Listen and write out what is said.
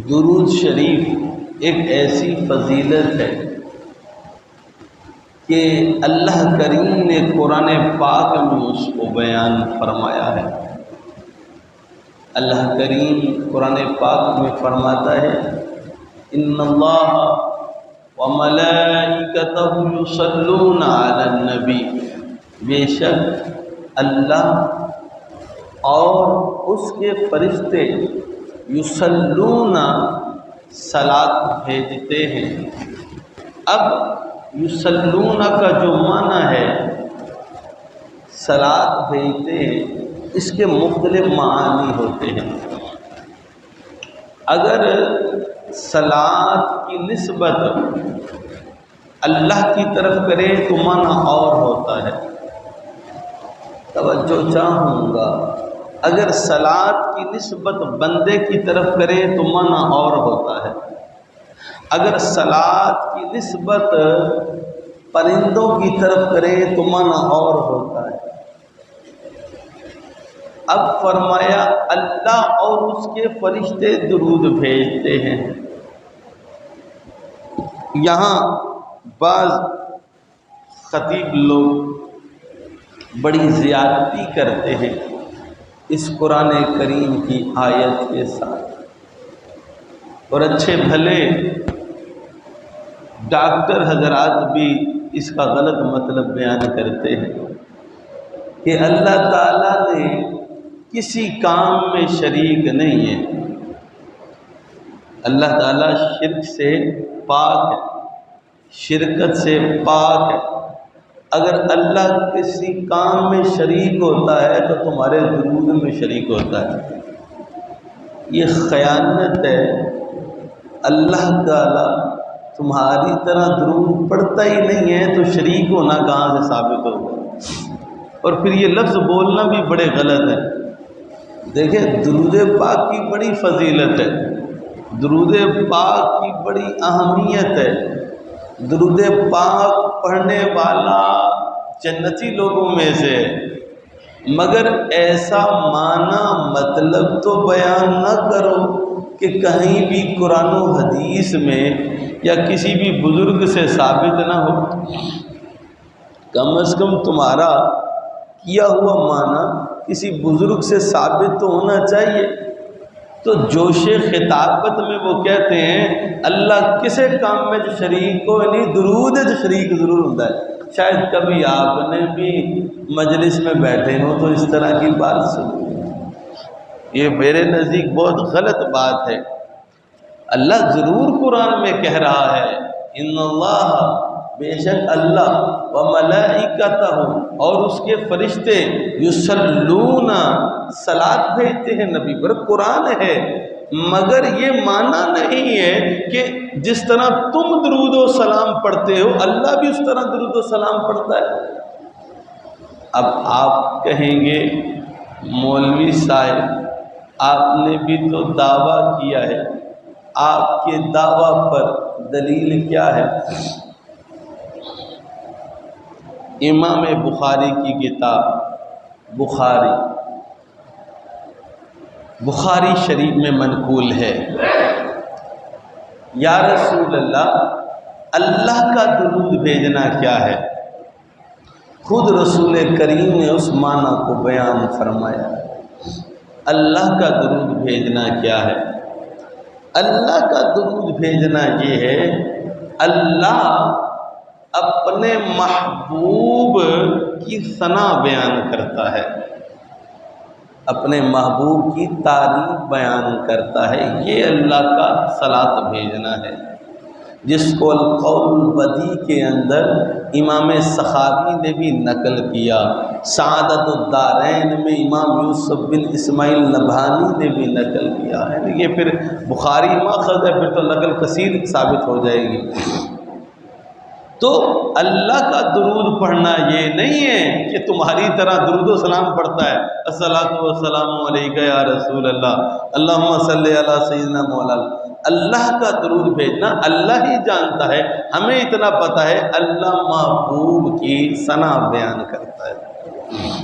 درود شریف ایک ایسی فضیلت ہے کہ اللہ کریم نے قرآن پاک میں اس کو بیان فرمایا ہے۔ اللہ کریم قرآن پاک میں فرماتا ہے ان اللہ وملائکتہ یصلون علی النبی، بے شک اللہ اور اس کے فرشتے یصلون صلاۃ بھیجتے ہیں۔ اب یصلون کا جو معنی ہے صلاۃ بھیجتے ہیں، اس کے مختلف معانی ہوتے ہیں۔ اگر صلاۃ کی نسبت اللہ کی طرف کرے تو معنی اور ہوتا ہے، توجہ چاہوں گا۔ اگر صلاۃ کی نسبت بندے کی طرف کرے تو معنی اور ہوتا ہے، اگر صلاۃ کی نسبت پرندوں کی طرف کرے تو معنی اور ہوتا ہے۔ اب فرمایا اللہ اور اس کے فرشتے درود بھیجتے ہیں۔ یہاں بعض خطیب لوگ بڑی زیادتی کرتے ہیں اس قرآن کریم کی آیت کے ساتھ، اور اچھے بھلے ڈاکٹر حضرات بھی اس کا غلط مطلب بیان کرتے ہیں کہ اللہ تعالیٰ نے کسی کام میں شریک نہیں ہے۔ اللہ تعالیٰ شرک سے پاک ہے، شرکت سے پاک ہے۔ اگر اللہ کسی کام میں شریک ہوتا ہے تو تمہارے درود میں شریک ہوتا ہے۔ یہ خیانت ہے۔ اللہ تعالیٰ تمہاری طرح درود پڑھتا ہی نہیں ہے تو شریک ہونا کہاں سے ثابت ہوگا؟ اور پھر یہ لفظ بولنا بھی بڑے غلط ہے۔ دیکھیں، درود پاک کی بڑی فضیلت ہے، درود پاک کی بڑی اہمیت ہے۔ درود پاک پڑھنے والا جنتی لوگوں میں سے ہے، مگر ایسا معنی مطلب تو بیان نہ کرو کہ کہیں بھی قرآن و حدیث میں یا کسی بھی بزرگ سے ثابت نہ ہو۔ کم از کم تمہارا کیا ہوا معنی کسی بزرگ سے ثابت تو ہونا چاہیے۔ تو جوش خطابت میں وہ کہتے ہیں اللہ کسے کام میں جو شریک ہو، یعنی درود جو شریک ضرور ہوتا ہے۔ شاید کبھی آپ نے بھی مجلس میں بیٹھے ہو تو اس طرح کی بات سنی، یہ میرے نزدیک بہت غلط بات ہے۔ اللہ ضرور قرآن میں کہہ رہا ہے ان اللہ، بے شک اللہ وملائکتہ، اور اس کے فرشتے یصلون صلاۃ بھیجتے ہیں نبی پر۔ قرآن ہے، مگر یہ معنی نہیں ہے کہ جس طرح تم درود و سلام پڑھتے ہو اللہ بھی اس طرح درود و سلام پڑھتا ہے۔ اب آپ کہیں گے مولوی صاحب آپ نے بھی تو دعویٰ کیا ہے، آپ کے دعویٰ پر دلیل کیا ہے؟ امام بخاری کی کتاب بخاری شریف میں منقول ہے، یا رسول اللہ کا درود بھیجنا کیا ہے؟ خود رسول کریم نے اس معنی کو بیان فرمایا۔ اللہ کا درود بھیجنا کیا ہے؟ اللہ کا درود بھیجنا یہ ہے، اللہ اپنے محبوب کی ثنا بیان کرتا ہے، اپنے محبوب کی تعریف بیان کرتا ہے، یہ اللہ کا صلاۃ بھیجنا ہے، جس کو القول البدیع کے اندر امام سخاوی نے بھی نقل کیا، سعادت الدارین میں امام یوسف بن اسماعیل نبہانی نے بھی نقل کیا ہے۔ یہ پھر بخاری ماخذ ہے، پھر تو نقل کثیر ثابت ہو جائے گی۔ تو اللہ کا درود پڑھنا یہ نہیں ہے کہ تمہاری طرح درود و سلام پڑھتا ہے، الصلاۃ والسلام علیک یا رسول اللہ، اللہم صلی علی سیدنا مولانا۔ اللہ کا درود بھیجنا اللہ ہی جانتا ہے، ہمیں اتنا پتہ ہے اللہ محبوب کی ثنا بیان کرتا ہے۔